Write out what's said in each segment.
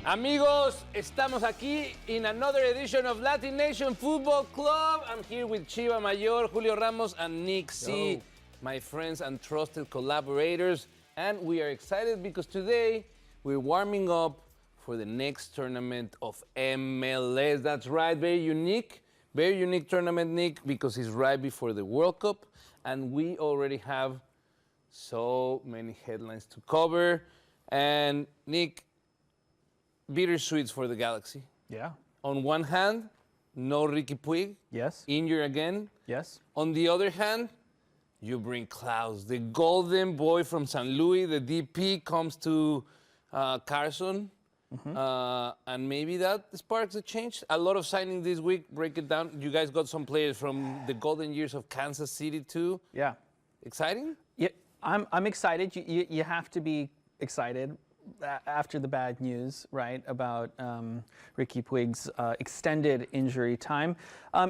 Amigos, estamos aquí in another edition of LatiNation Football Club. I'm here with Chiva Mayor, Julio Ramos, and Nik Z, my friends and trusted collaborators. And we are excited because today we're warming up for the next tournament of MLS. That's right, very unique tournament, Nik, because it's right before the World Cup. And we already have so many headlines to cover. And Nik, bittersweets for the Galaxy. Yeah. On one hand, no Ricky Puig. Yes. Injured again. Yes. On the other hand, you bring Klaus, the golden boy from San Luis. The DP comes to Carson. And maybe that sparks a change. A lot of signings this week. Break it down. You guys got some players from the golden years of Kansas City too. Yeah. Exciting? Yeah, I'm excited. You have to be excited after the bad news, right, about Ricky Puig's extended injury time.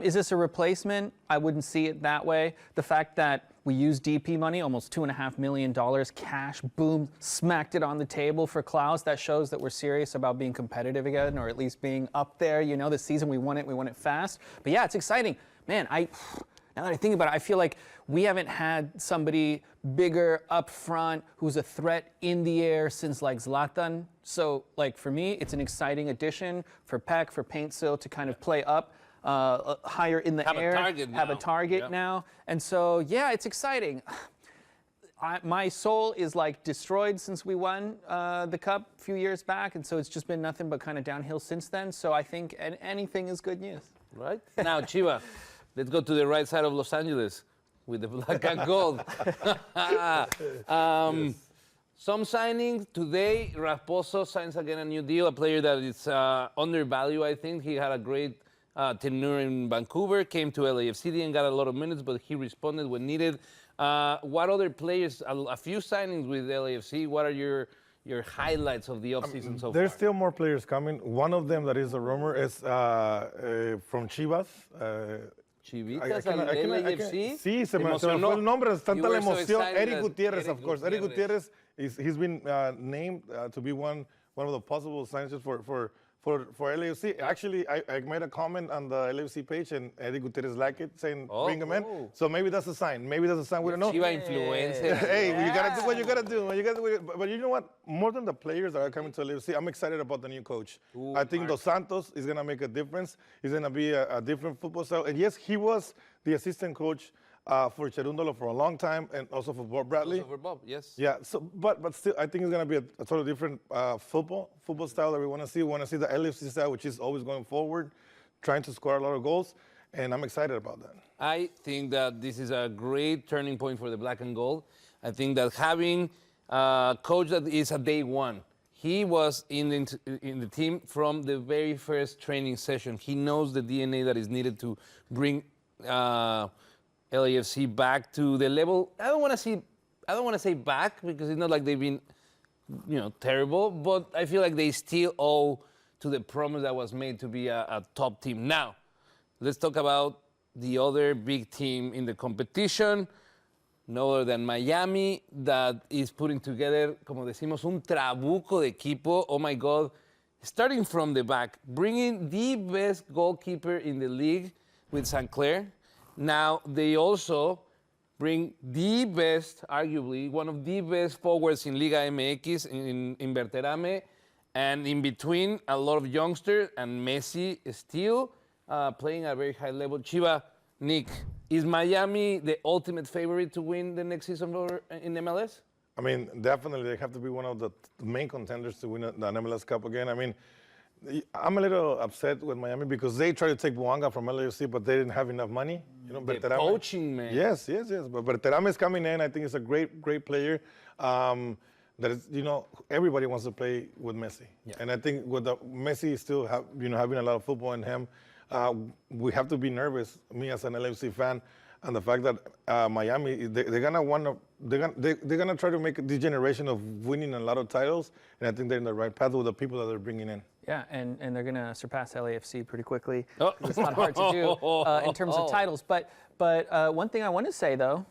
Is this a replacement? I wouldn't see it that way. The fact that we used DP money, almost $2.5 million cash, boom, smacked it on the table for Klaus. That shows that we're serious about being competitive again, or at least being up there. You know, this season we won it fast. But yeah, it's exciting. Man, now that I think about it, I feel like we haven't had somebody bigger up front who's a threat in the air since like Zlatan. So like for me, it's an exciting addition for Peck, for Paintsil to kind of play up higher in the air, have a target now. And so, yeah, it's exciting. My soul is like destroyed since we won the Cup a few years back. And so it's just been nothing but kind of downhill since then. So I think anything is good news. Right? Now, Chiva. Let's go to the right side of Los Angeles with the black and gold. Some signings today. Raposo signs again a new deal, a player that is undervalued, I think. He had a great tenure in Vancouver, came to LAFC and got a lot of minutes, but he responded when needed. What other players, a few signings with LAFC, what are your highlights of the offseason so far? There's still more players coming. One of them that is a rumor is from Chivas. Chivitas, LAFC. Sí, se me fue el nombre, es tanta la emoción. Eric Gutierrez, of course. Eric Gutierrez, he's been named to be one of the possible signings for LAFC. Actually, I made a comment on the LAFC page, and Eric Gutierrez liked it, saying bring him in. So maybe that's a sign. We don't know. Chiva influencer. Hey, you gotta do what you gotta do. But you know what? More than the players that are coming to LAFC, I'm excited about the new coach. I think Dos Santos is gonna make a difference. He's gonna be a different football style. And yes, he was the assistant coach for Cherundolo for a long time, and also for Bob Bradley. Also for Bob, yes. Yeah. So, but still, I think it's gonna be a totally different football style that we want to see. We want to see the LFC style, which is always going forward, trying to score a lot of goals, and I'm excited about that. I think that this is a great turning point for the black and gold. I think that having a coach that is a day one. He was in the team from the very first training session. He knows the DNA that is needed to bring LAFC back to the level. I don't want to say back, because it's not like they've been, terrible, but I feel like they still owe to the promise that was made to be a top team. Now, let's talk about the other big team in the competition, no other than Miami, that is putting together, como decimos, un trabuco de equipo. Oh my God. Starting from the back, bringing the best goalkeeper in the league with St. Clair. Now, they also bring the best, arguably, one of the best forwards in Liga MX, in Berterame, and in between, a lot of youngsters, and Messi is still playing at a very high level. Chiva, Nik, is Miami the ultimate favorite to win the next season in MLS? I mean, definitely, they have to be one of the main contenders to win the MLS Cup again. I mean, I'm a little upset with Miami because they tried to take Buanga from LAFC, but they didn't have enough money. They're poaching, man. Yes. But Berterame is coming in. I think he's a great player. That is, everybody wants to play with Messi. Yeah. And I think with Messi still having a lot of football in him, we have to be nervous, me as an LAFC fan, and the fact that Miami, they're gonna try to make this generation of winning a lot of titles, and I think they're in the right path with the people that they're bringing in. Yeah, and they're going to surpass LAFC pretty quickly. It's not hard to do in terms of titles. But one thing I want to say, though,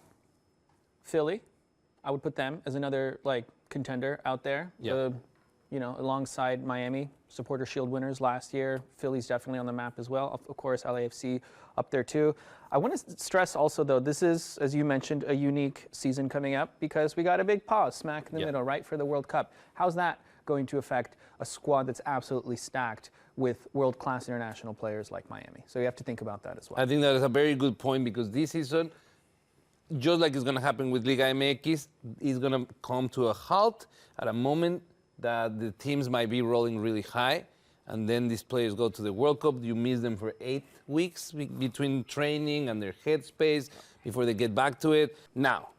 Philly, I would put them as another contender out there. Yeah. alongside Miami, Supporter Shield winners last year. Philly's definitely on the map as well. Of course, LAFC up there too. I want to stress also, though, this is, as you mentioned, a unique season coming up because we got a big pause smack in the middle, right, for the World Cup. How's that going to affect a squad that's absolutely stacked with world-class international players like Miami? So you have to think about that as well. I think that is a very good point because this season, just like it's going to happen with Liga MX, is going to come to a halt at a moment that the teams might be rolling really high, and then these players go to the World Cup. You miss them for 8 weeks between training and their headspace before they get back to it. Now,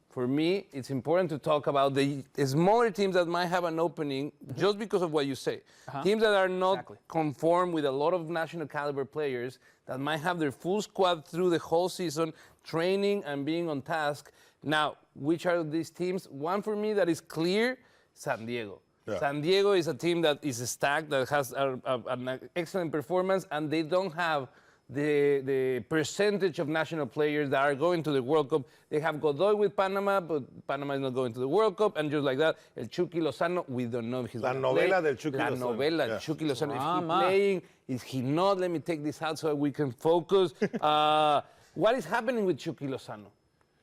for me, it's important to talk about the smaller teams that might have an opening just because of what you say. Teams that are not conformed with a lot of national caliber players that might have their full squad through the whole season, training and being on task. Now, which are these teams? One for me that is clear, San Diego. Yeah. San Diego is a team that is stacked, that has an excellent performance, and they don't have the percentage of national players that are going to the World Cup. They have Godoy with Panama, but Panama is not going to the World Cup. And just like that, El Chucky Lozano, we don't know if he's going to play. La novela del Chucky Lozano. La novela del Chucky Lozano. Is he playing? Is he not? Let me take this out so we can focus. What is happening with Chucky Lozano?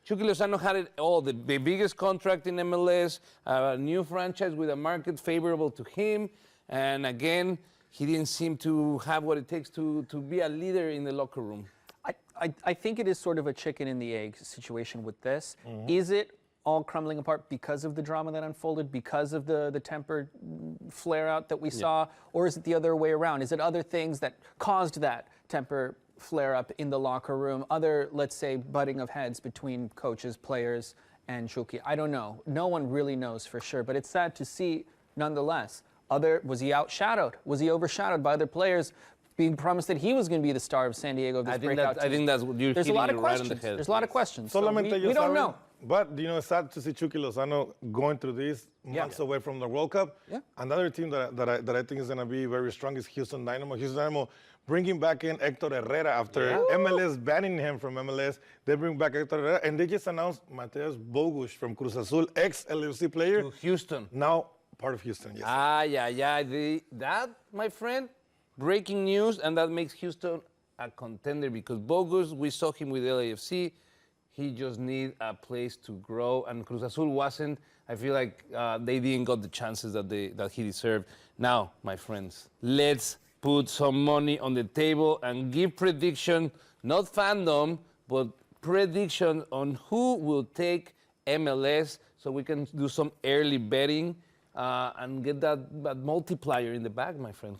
Chucky Lozano had it all, the biggest contract in MLS, a new franchise with a market favorable to him, and again, he didn't seem to have what it takes to be a leader in the locker room. I think it is sort of a chicken and the egg situation with this. Is it all crumbling apart because of the drama that unfolded, because of the temper flare-out that we saw, or is it the other way around? Is it other things that caused that temper flare-up in the locker room, other, let's say, butting of heads between coaches, players, and Chucky? I don't know. No one really knows for sure, but it's sad to see nonetheless. Was he outshadowed? Was he overshadowed by other players being promised that he was going to be the star of San Diego? I think that's what you're There's a lot of right questions. on the head. There's a lot of questions. So we don't know. But, it's sad to see Chucky Lozano going through this months away from the World Cup. Yeah. Another team that I think is going to be very strong is Houston Dynamo. Houston Dynamo bringing back in Hector Herrera after MLS banning him from MLS. They bring back Hector Herrera, and they just announced Mateus Bogusz from Cruz Azul, ex-LFC player. To Houston. Now part of Houston, yes. That, my friend, breaking news, and that makes Houston a contender because Bogusz, we saw him with LAFC. He just need a place to grow, and Cruz Azul wasn't. I feel like they didn't got the chances that he deserved. Now, my friends, let's put some money on the table and give prediction, not fandom, but prediction on who will take MLS so we can do some early betting and get that multiplier in the bag, my friend.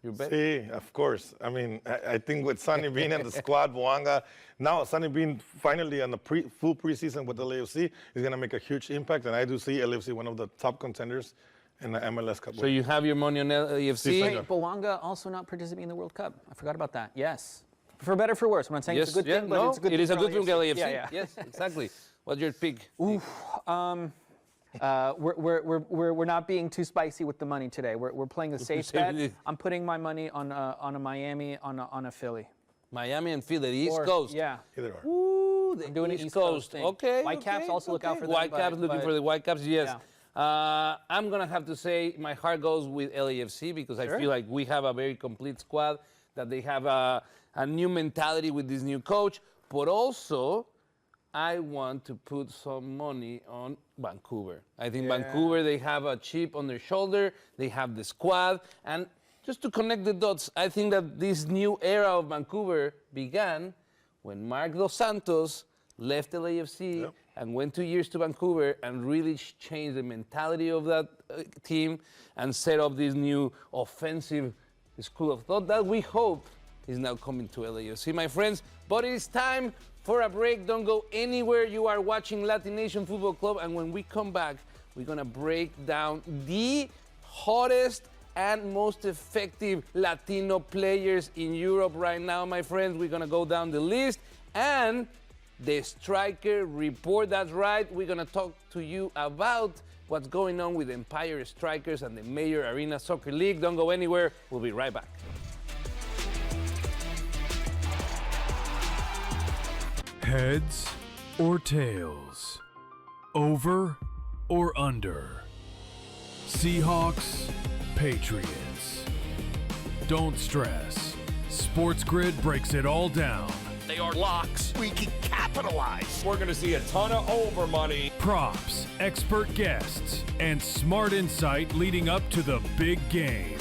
You're betting? See, of course. I mean, I think with Sonny being in the squad, Boanga, now Sonny being finally on the full preseason with the LAFC is going to make a huge impact, and I do see LAFC one of the top contenders in the MLS Cup. So you have your money on LAFC? Wait, Boanga also not participating in the World Cup. I forgot about that. Yes. For better, for worse. I'm not saying it's a good thing, but it's a good thing. It is a good thing for LAFC. Yeah. Yes, exactly. What's your pick? We're not being too spicy with the money today. We're playing a safe bet. I'm putting my money on a Miami, on a Philly. Miami and Philly, the East Coast. Yeah. Either or. Ooh, I'm doing an East Coast thing. Okay. Whitecaps also look out for them. Whitecaps looking for the Whitecaps, yes. Yeah. I'm going to have to say my heart goes with LAFC because I feel like we have a very complete squad, that they have a new mentality with this new coach, but also I want to put some money on Vancouver. I think Vancouver, they have a chip on their shoulder, they have the squad, and just to connect the dots, I think that this new era of Vancouver began when Marc Dos Santos left LAFC and went 2 years to Vancouver and really changed the mentality of that team and set up this new offensive school of thought that we hope is now coming to LAFC, my friends. But it is time for a break. Don't go anywhere. You are watching LatiNation Football Club, and when we come back, we're gonna break down the hottest and most effective Latino players in Europe right now, my friends. We're gonna go down the list, and the Striker Report. That's right. We're gonna talk to you about what's going on with Empire Strykers and the Major Arena Soccer League. Don't go anywhere. We'll be right back. Heads or tails? Over or under? Seahawks, Patriots. Don't stress. SportsGrid breaks it all down. They are locks. We can capitalize. We're going to see a ton of over money. Props, expert guests, and smart insight leading up to the big game.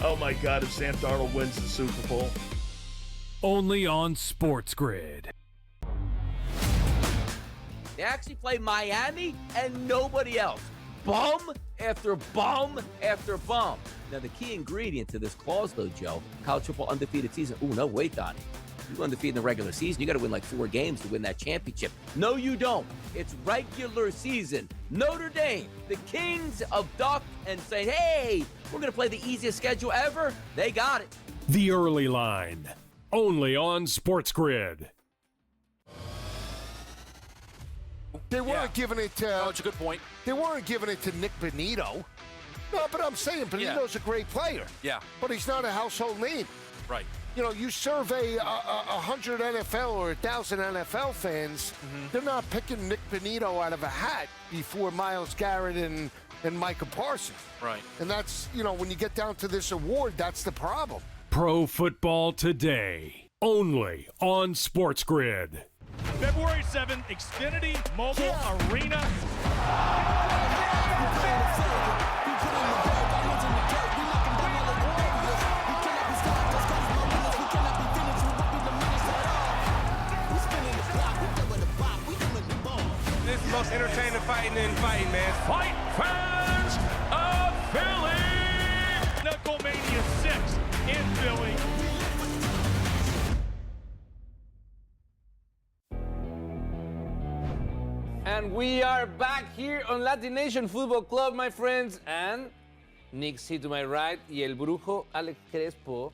Oh my God, if Sam Darnold wins the Super Bowl. Only on SportsGrid. They actually play Miami and nobody else. Bum after bum after bum. Now, the key ingredient to this clause, though, Joe, college football undefeated season. Ooh, no, wait, Donnie. You're undefeated in the regular season. You got to win like 4 games to win that championship. No, you don't. It's regular season. Notre Dame, the kings of duck, and saying, hey, we're going to play the easiest schedule ever. They got it. The Early Line. Only on SportsGrid. They weren't giving it to. Oh, it's a good point. They weren't giving it to Nick Benito. No, but I'm saying Benito's a great player. Yeah. But he's not a household name. Right. You know, you survey 100 NFL or 1,000 NFL fans, they're not picking Nick Benito out of a hat before Myles Garrett and Micah Parsons. Right. And that's, you know, when you get down to this award, that's the problem. Pro Football Today. Only on SportsGrid. February 7th, Xfinity Mobile Arena. This is the most entertaining fighting in fighting, man. Fight fans of Philly! Knucklemania 6 in Philly. And we are back here on LatiNation Football Club, my friends, and Nik Z to my right, y el brujo Alex Crespo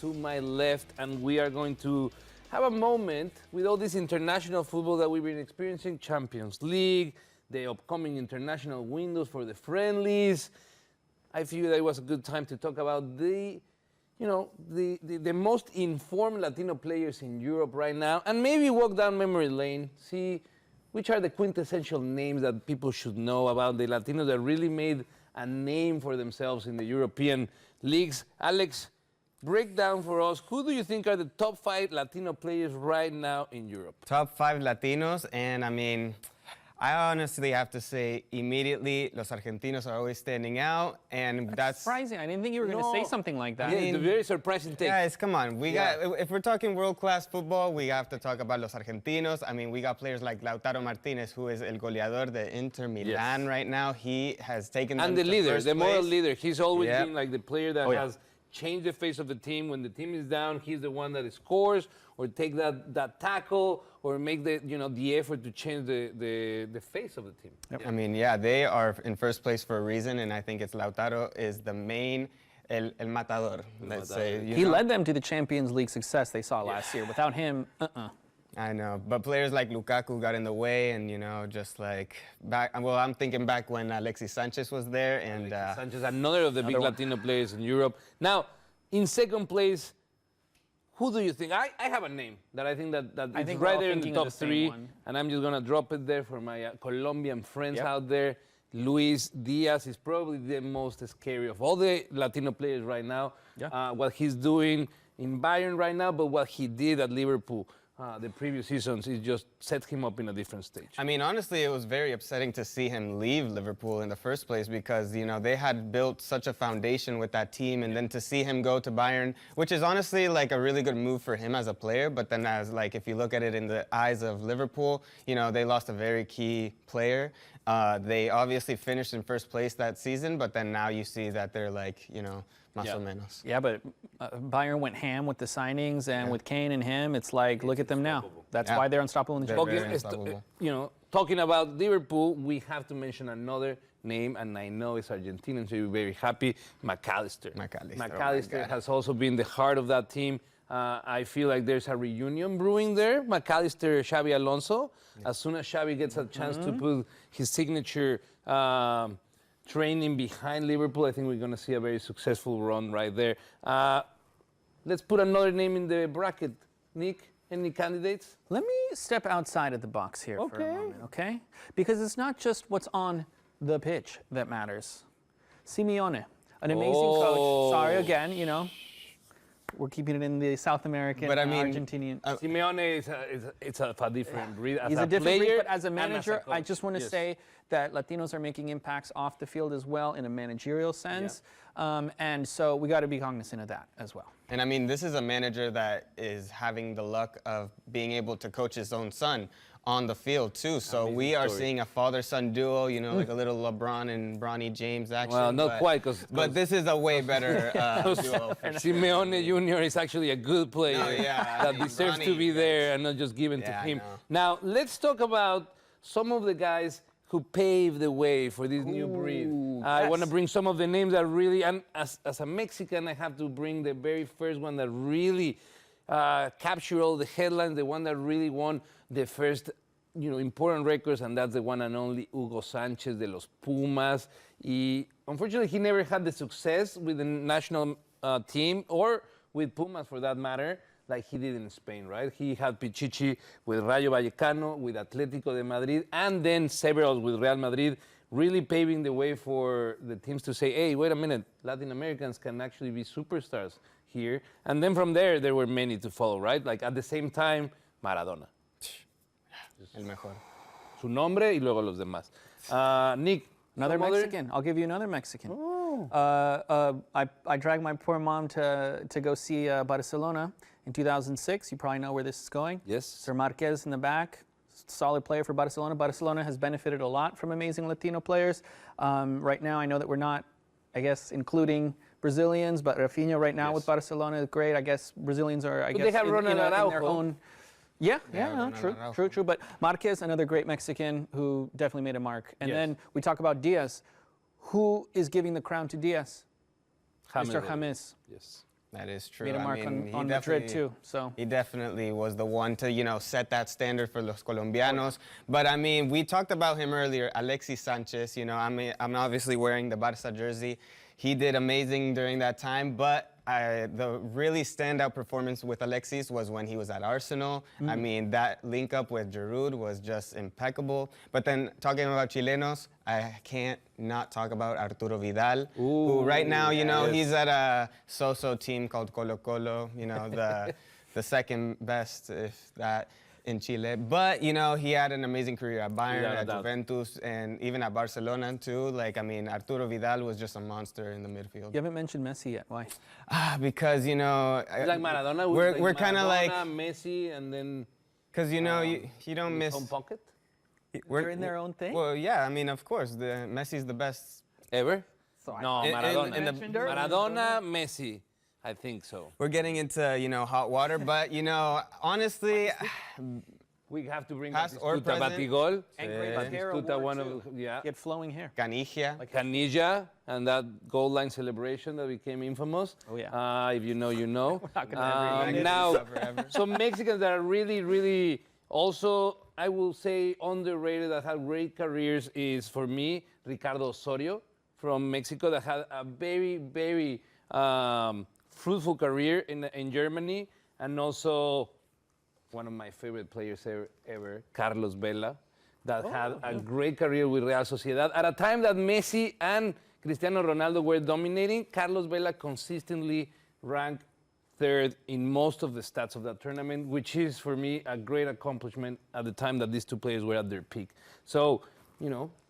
to my left, and we are going to have a moment with all this international football that we've been experiencing, Champions League, the upcoming international windows for the friendlies. I figured that it was a good time to talk about the most informed Latino players in Europe right now, and maybe walk down memory lane, see which are the quintessential names that people should know about the Latinos that really made a name for themselves in the European leagues. Alex, break down for us, who do you think are the top 5 Latino players right now in Europe? Top 5 Latinos, and I mean, I honestly have to say immediately los Argentinos are always standing out, and that's surprising. I didn't think you were going to say something like that. Yeah, it's a very surprising take. Guys, come on. If we're talking world-class football, we have to talk about los Argentinos. I mean, we got players like Lautaro Martinez, who is el goleador de Inter Milan right now. He has taken them And the to leader, first the moral place. leader. He's always been like the player that Oh, yeah. has changed the face of the team. When the team is down, he's the one that scores or take that tackle or make the effort to change the face of the team. I mean, yeah, they are in first place for a reason, and I think it's Lautaro is the main, el matador, let's say. He led them to the Champions League success they saw last year. Without him, I know, but players like Lukaku got in the way, and just like back. Well, I'm thinking back when Alexis Sanchez was there, and Sanchez, another of the big Latino players in Europe. Now, in second place, who do you think? I have a name that I think that is think right we're there all in the thinking top of the same 3, one. and I'm just gonna drop it there for my Colombian friends out there. Luis Diaz is probably the most scary of all the Latino players right now. What he's doing in Bayern right now, but what he did at Liverpool the previous seasons, it just set him up in a different stage. I mean, honestly, it was very upsetting to see him leave Liverpool in the first place because, they had built such a foundation with that team, and then to see him go to Bayern, which is honestly like a really good move for him as a player, but then as like, if you look at it in the eyes of Liverpool, they lost a very key player. They obviously finished in first place that season, but then now you see that they're like, más o menos. Yeah, but Bayern went ham with the signings, and with Kane and him, it's like, look at them now. That's why they're unstoppable in the Champions League. Talking about Liverpool, we have to mention another name, and I know it's Argentinian, so you're very happy, McAllister. McAllister has also been the heart of that team. I feel like there's a reunion brewing there. McAllister, Xabi Alonso. As soon as Xabi gets a chance to put his signature training behind Liverpool, I think we're going to see a very successful run right there. Let's put another name in the bracket. Nick, any candidates? Let me step outside of the box here for a moment, okay? Because it's not just what's on the pitch that matters. Simeone, an amazing coach. Sorry again, we're keeping it in the South American, But I mean, Argentinian. Simeone is a different breed. As He's a different breed, player but as a and as manager, coach. I just want to say that Latinos are making impacts off the field as well in a managerial sense. And so we got to be cognizant of that as well. And I mean, this is a manager that is having the luck of being able to coach his own son on the field too. So we are seeing a father-son duo, like a little LeBron and Bronny James action. Well, not quite, but this is a way better duo. Simeone Jr. is actually a good player that deserves to be there and not just given to him. No. Now, let's talk about some of the guys who paved the way for this new breed. I want to bring some of the names that really, and as a Mexican, I have to bring the very first one that really captured all the headlines, the one that really won the first important records, and that's the one and only Hugo Sánchez de los Pumas. Unfortunately, he never had the success with the national team or with Pumas for that matter, like he did in Spain, right? He had Pichichi with Rayo Vallecano, with Atlético de Madrid, and then several with Real Madrid, really paving the way for the teams to say, hey, wait a minute, Latin Americans can actually be superstars here. And then from there were many to follow, right? Like at the same time, Maradona. El mejor. Su nombre y luego los demás. Nick, another Mexican. I'll give you another Mexican. I dragged my poor mom to go see Barcelona in 2006. You probably know where this is going. Yes. Sir Marquez in the back. Solid player for Barcelona. Barcelona has benefited a lot from amazing Latino players. Right now, I know that we're not, I guess, including Brazilians, but Rafinha right now with Barcelona is great. I guess Brazilians are, I guess, they have in their Araujo. own. True. But Marquez, another great Mexican who definitely made a mark. And then we talk about Diaz. Who is giving the crown to Diaz? Mr. James. Yes. That is true. Made a mark I mean, on Madrid too. So he definitely was the one to set that standard for los Colombianos. But I mean, we talked about him earlier, Alexis Sanchez. I'm obviously wearing the Barca jersey. He did amazing during that time, but the really standout performance with Alexis was when he was at Arsenal. I mean, that link up with Giroud was just impeccable. But then talking about Chilenos, I can't not talk about Arturo Vidal, who right now, he's at a so-so team called Colo Colo, the second best, if that, in Chile. But, he had an amazing career at Bayern, at Juventus, and even at Barcelona, too. Arturo Vidal was just a monster in the midfield. You haven't mentioned Messi yet. Why? Because, It's like Maradona. We're kind of like Messi, and then... Because, you don't miss... Home pocket? They're in their own thing? Well, yeah, I mean, of course. Messi's the best. Ever? So No, Maradona. Maradona, Messi. I think so. We're getting into, hot water, but, honestly... We have to bring Past or Batistuta present. Batigol. And great hair Batistuta, award, one too. of, He had flowing hair. Canija. Canilla, and that goal line celebration that became infamous. Oh, yeah. If you know, you know. not gonna ever Now, some Mexicans that are really, really also, I will say, underrated, that have great careers is, for me, Ricardo Osorio from Mexico, that had a very, very fruitful career in Germany, and also one of my favorite players ever, Carlos Vela, that had a great career with Real Sociedad. At a time that Messi and Cristiano Ronaldo were dominating, Carlos Vela consistently ranked third in most of the stats of that tournament, which is, for me, a great accomplishment at the time that these two players were at their peak. So,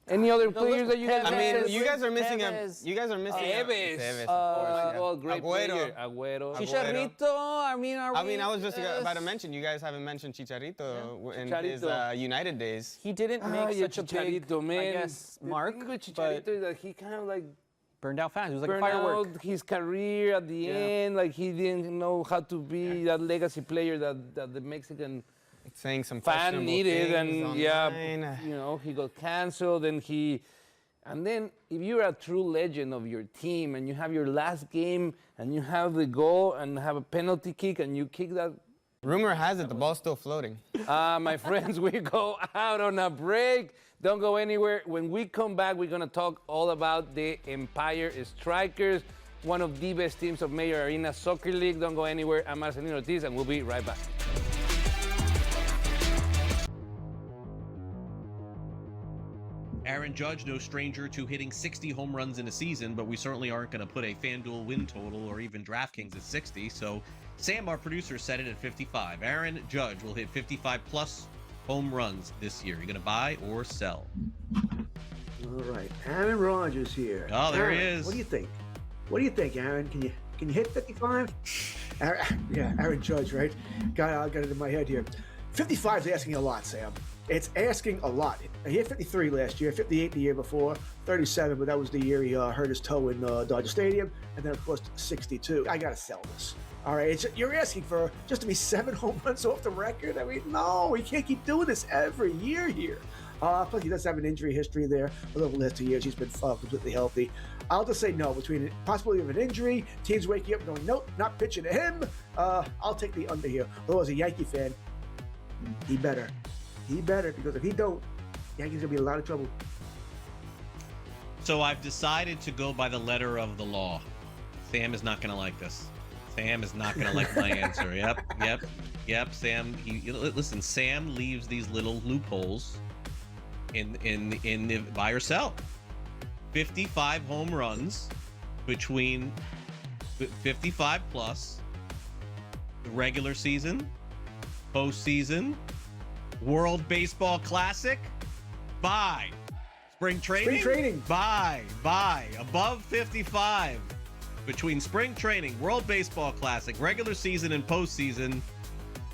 any other players that you guys? I mean, Tevez, you guys are missing Tevez. Tevez. Tevez, Oh, my God, great Agüero. player. Agüero. Chicharito, I mean, I was just about to mention, you guys haven't mentioned Chicharito in his United days. He didn't make such a big, Chicharito, man. I guess, mark, The thing with but Chicharito is that he kind of like burned out fast. He was like a burned firework. out his career at the end. Like he didn't know how to be that legacy player that the Mexican Saying some fan needed, and online. he got canceled, and then if you're a true legend of your team and you have your last game and you have the goal and have a penalty kick and you kick that. Rumor has it the ball's still floating. My friends, we go out on a break. Don't go anywhere. When we come back, we're going to talk all about the Empire Strykers, one of the best teams of Mayor Arena Soccer League. Don't go anywhere. I'm Marcelino Ortiz, and we'll be right back. Aaron Judge, no stranger to hitting 60 home runs in a season, but we certainly aren't going to put a FanDuel win total or even DraftKings at 60. So Sam, our producer, set it at 55. Aaron Judge will hit 55-plus home runs this year. You going to buy or sell? All right, Aaron Rodgers here. Oh, there Aaron, he is. What do you think? What do you think, Aaron? Can you hit 55? Aaron Judge, right? Got it in my head here. 55 is asking a lot, Sam. It's asking a lot. He hit 53 last year, 58 the year before, 37, but that was the year he hurt his toe in Dodger Stadium, and then of course 62. I gotta sell this. All right, you're asking for just to be 7 home runs off the record. I mean, no, we can't keep doing this every year here. Plus, he does have an injury history there. Over the last 2 years, he's been completely healthy. I'll just say no. Between possibility of an injury, teams waking up and going, nope, not pitching to him. I'll take the under here. Although as a Yankee fan, he better, because if he don't, Yankees gonna be in a lot of trouble. So I've decided to go by the letter of the law. Sam is not going to like this. Sam is not going to like my answer. Yep. Sam, listen. Sam leaves these little loopholes in the buy or sell. 55 home runs between 55 plus the regular season, postseason, World Baseball Classic, buy. Spring training, buy. Above 55 between spring training, World Baseball Classic, regular season, and postseason.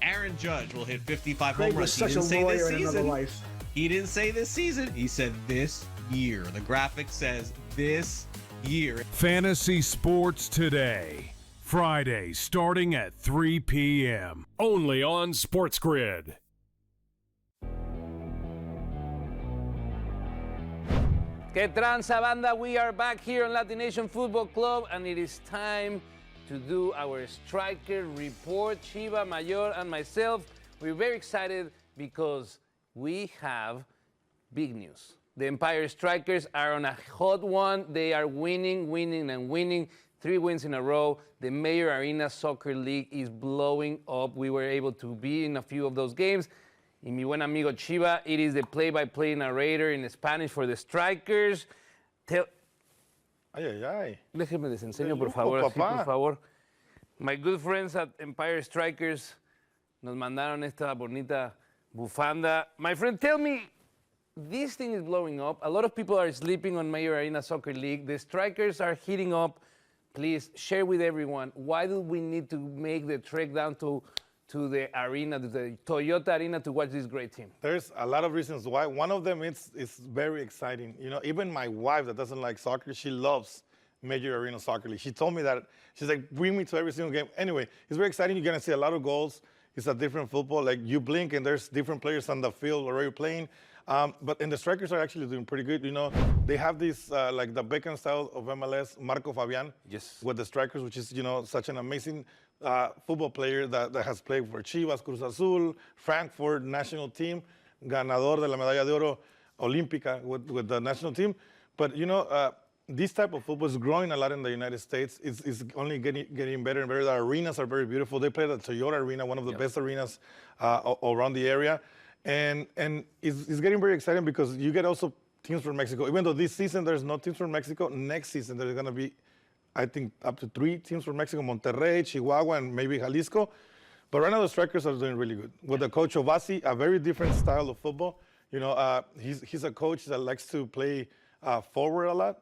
Aaron Judge will hit 55 home runs. He didn't say this season. He didn't say this season. He said this year. The graphic says this year. Fantasy Sports Today. Friday, starting at 3 p.m. Only on SportsGrid. Que tranza, banda? We are back here on LatiNation Football Club, and it is time to do our striker report. Chiva, Mayor, and myself, we're very excited because we have big news. The Empire Strykers are on a hot one. They are winning. 3 wins in a row. The Mayor Arena Soccer League is blowing up. We were able to be in a few of those games. Y mi buen amigo Chiva, it is the play-by-play narrator in Spanish for the Strykers. Déjeme les enseño, por favor, así, por favor. My good friends at Empire Strykers nos mandaron esta bonita bufanda. My friend, tell me, this thing is blowing up. A lot of people are sleeping on Mayor Arena Soccer League. The Strykers are heating up. Please share with everyone, why do we need to make the trek down to the arena, to the Toyota Arena, to watch this great team? There's a lot of reasons why. One of them is very exciting. You know, even my wife that doesn't like soccer, she loves Major Arena Soccer League. She told me that. She's like, bring me to every single game. Anyway, it's very exciting. You're going to see a lot of goals. It's a different football. Like, you blink and there's different players on the field already playing. And the Strikers are actually doing pretty good. You know, they have this, like the Beckham style of MLS, Marco Fabian, with the Strikers, which is, you know, such an amazing football player that has played for Chivas, Cruz Azul, Frankfurt national team, ganador de la medalla de oro olímpica with the national team. But, you know, this type of football is growing a lot in the United States. It's only getting better and better. The arenas are very beautiful. They play at the Toyota Arena, one of the best arenas around the area. And it's getting very exciting because you get also teams from Mexico. Even though this season there's no teams from Mexico, next season there's going to be, I think, up to 3 teams from Mexico: Monterrey, Chihuahua, and maybe Jalisco. But right now the Strikers are doing really good. With the coach Ovasi, a very different style of football. You know, he's a coach that likes to play forward a lot,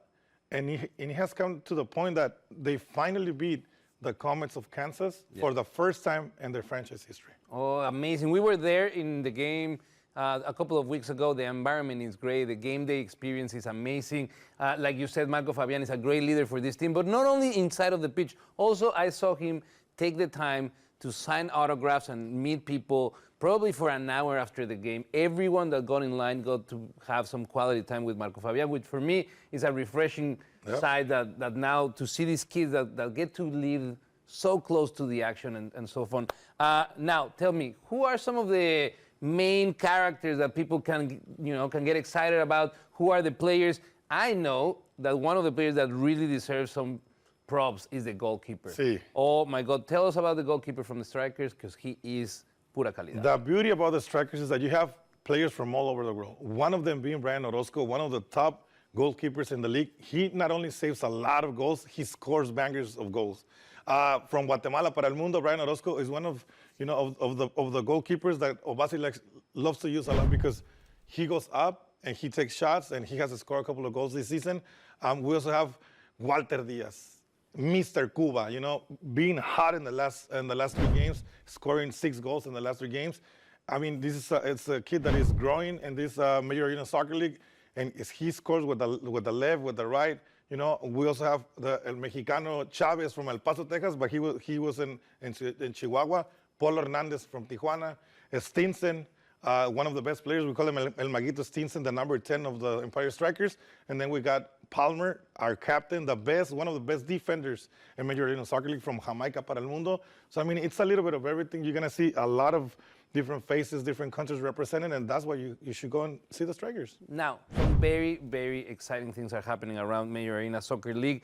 and he has come to the point that they finally beat the Comets of Kansas for the first time in their franchise history. Oh, amazing. We were there in the game a couple of weeks ago. The environment is great. The game day experience is amazing. Like you said, Marco Fabian is a great leader for this team, but not only inside of the pitch. Also, I saw him take the time to sign autographs and meet people probably for an hour after the game. Everyone that got in line got to have some quality time with Marco Fabian, which for me is a refreshing side that now to see these kids that get to live so close to the action and so fun. Now, tell me, who are some of the main characters that people can get excited about? Who are the players? I know that one of the players that really deserves some props is the goalkeeper. Sí. Oh my God, tell us about the goalkeeper from the Strikers, because he is pura calidad. The beauty about the Strikers is that you have players from all over the world. One of them being Brian Orozco, one of the top goalkeepers in the league. He not only saves a lot of goals, he scores bangers of goals. From Guatemala para el Mundo, Brian Orozco is one of the goalkeepers that Obasi loves to use a lot because he goes up and he takes shots and he has to score a couple of goals this season. We also have Walter Diaz, Mr. Cuba, being hot in the last 3 games, scoring 6 goals in the last 3 games. I mean, it's a kid that is growing in this Major Arena Soccer League, and he scores with the left, with the right. We also have El Mexicano Chavez from El Paso, Texas, but he was in Chihuahua. Paul Hernandez from Tijuana. Stinson, one of the best players. We call him El Maguito Stinson, the number 10 of the Empire Strykers. And then we got Palmer, our captain, one of the best defenders in Major Arena Soccer League from Jamaica para el Mundo. So, I mean, it's a little bit of everything. You're going to see a lot of different faces, different countries represented, and that's why you should go and see the Strikers. Now, some very, very exciting things are happening around Major Arena Soccer League.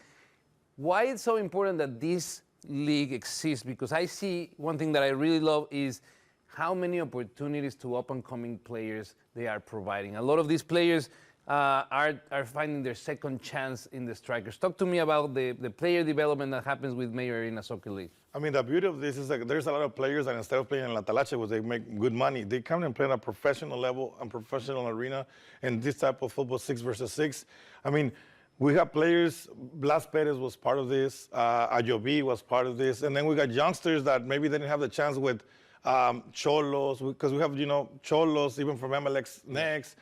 Why it's so important that this league exists? Because I see one thing that I really love is how many opportunities to up-and-coming players they are providing. A lot of these players are finding their second chance in the Strikers. Talk to me about the player development that happens with Major Arena Soccer League. I mean, the beauty of this is that there's a lot of players that instead of playing in La Talache, where they make good money, they come and play at a professional level and professional arena and this type of football, 6 versus 6. I mean, we have players, Blas Perez was part of this, Ayobi was part of this, and then we got youngsters that maybe they didn't have the chance with Cholos, because we have, Cholos even from MLS next.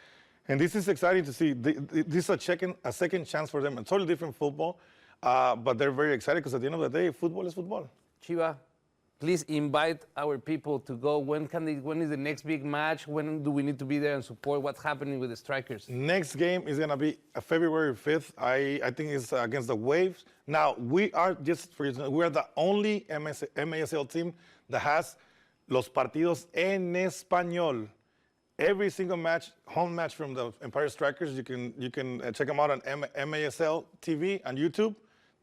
And this is exciting to see. This is a second chance for them. A totally different football, but they're very excited because at the end of the day, football is football. Chiva, please invite our people to go. When is the next big match? When do we need to be there and support what's happening with the Strikers? Next game is going to be February 5th. I think it's against the Waves. Now, we are the only MASL team that has los partidos en español. Every single match, home match from the Empire Strykers, you can check them out on MASL TV and YouTube.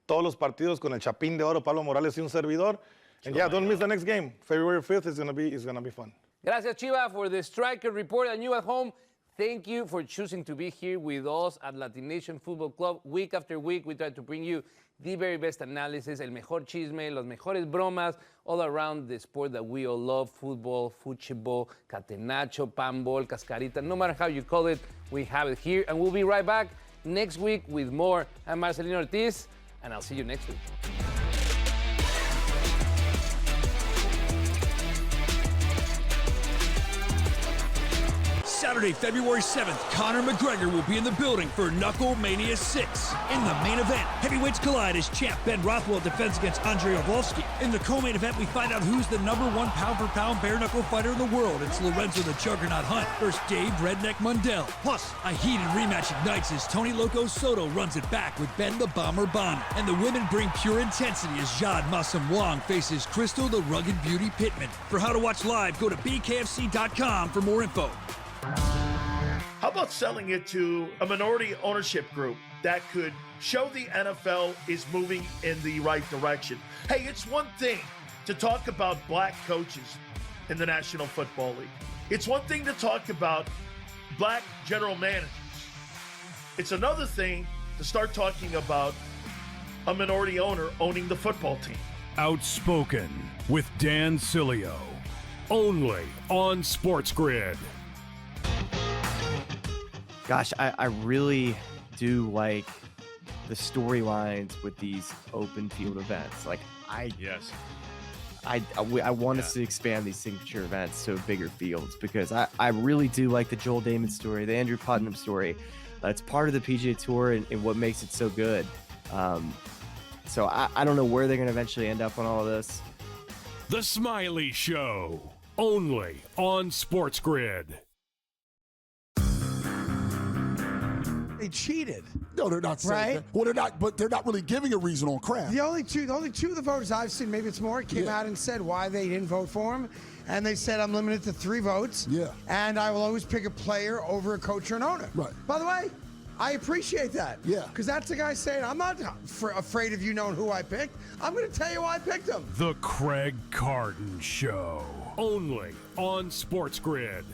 Todos los partidos con el Chapín de Oro, Pablo Morales y un servidor. And don't miss the next game. February 5th is gonna be fun. Gracias, Chiva, for the Striker report. And you at home, thank you for choosing to be here with us at LatiNation Football Club. Week after week, we try to bring you the very best analysis, el mejor chisme, los mejores bromas, all around the sport that we all love, football, fuchibol, catenacho, panball, cascarita, no matter how you call it, we have it here. And we'll be right back next week with more. I'm Marcelino Ortiz, and I'll see you next week. Saturday, February 7th, Conor McGregor will be in the building for Knuckle Mania 6. In the main event, heavyweights collide as champ Ben Rothwell defends against Andrei Arlovski. In the co-main event, we find out who's the #1 pound-for-pound bare-knuckle fighter in the world. It's Lorenzo the Juggernaut Hunt versus Dave Redneck Mundell. Plus, a heated rematch ignites as Tony Loco Soto runs it back with Ben the Bomber Bonner. And the women bring pure intensity as Jade Massam Wong faces Crystal the Rugged Beauty Pittman. For how to watch live, go to bkfc.com for more info. How about selling it to a minority ownership group that could show the NFL is moving in the right direction? Hey, it's one thing to talk about black coaches in the National Football League. It's one thing to talk about black general managers. It's another thing to start talking about a minority owner owning the football team. Outspoken with Dan Cilio. Only on SportsGrid. Gosh, I really do like the storylines with these open field events. Like I want us to expand these signature events to bigger fields because I really do like the Joel Damon story, the Andrew Putnam story. It's part of the PGA Tour and what makes it so good. So I don't know where they're going to eventually end up on all of this. The Smiley Show, only on SportsGrid. They cheated. No, they're not saying that. Well, they're not, but they're not really giving a reason on Kraft. The only two of the voters I've seen, maybe it's more, came out and said why they didn't vote for him. And they said, I'm limited to 3 votes. Yeah. And I will always pick a player over a coach or an owner. Right. By the way, I appreciate that. Yeah. Because that's the guy saying, I'm not afraid of you knowing who I picked. I'm going to tell you why I picked him. The Craig Carton Show, only on SportsGrid.